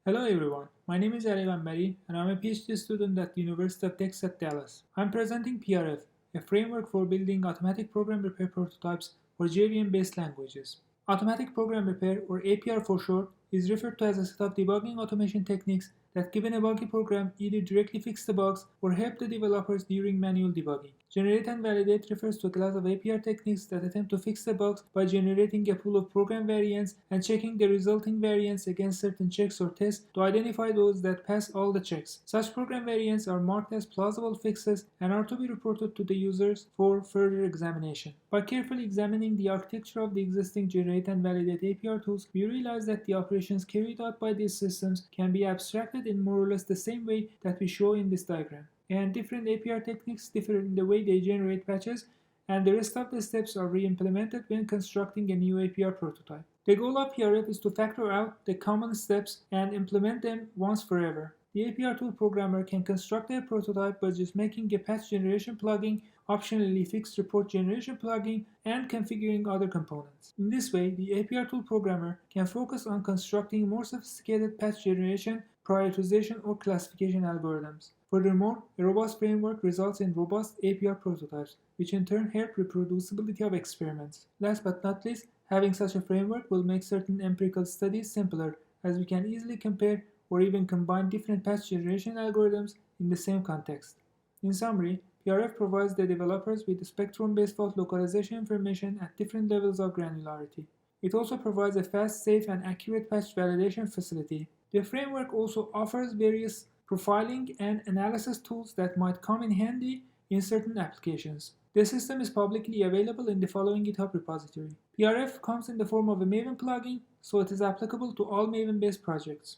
Hello everyone, my name is JVM-Based and I'm a PhD student at the University of Texas at Dallas. I'm presenting PRF, a framework for building automatic program repair prototypes for JVM-based languages. Automatic program repair, or APR for short, is referred to as a set of debugging automation techniques that, given a buggy program, either directly fix the bugs or help the developers during manual debugging. Generate and validate refers to a class of APR techniques that attempt to fix the bugs by generating a pool of program variants and checking the resulting variants against certain checks or tests to identify those that pass all the checks. Such program variants are marked as plausible fixes and are to be reported to the users for further examination. By carefully examining the architecture of the existing generate and validate APR tools, we realize that the operations carried out by these systems can be abstracted in more or less the same way that we show in this diagram. And different APR techniques differ in the way they generate patches, and the rest of the steps are re-implemented when constructing a new APR prototype. The goal of PRF is to factor out the common steps and implement them once forever. The APR tool programmer can construct a prototype by just making a patch generation plugin, optionally fixed report generation plugin, and configuring other components. In this way, the APR tool programmer can focus on constructing more sophisticated patch generation, prioritization, or classification algorithms. Furthermore, a robust framework results in robust APR prototypes, which in turn help reproducibility of experiments. Last but not least, having such a framework will make certain empirical studies simpler, as we can easily compare or even combine different patch generation algorithms in the same context. In summary, PRF provides the developers with spectrum-based fault localization information at different levels of granularity. It also provides a fast, safe, and accurate patch validation facility. The framework also offers various profiling and analysis tools that might come in handy in certain applications. The system is publicly available in the following GitHub repository. PRF comes in the form of a Maven plugin, so it is applicable to all Maven-based projects.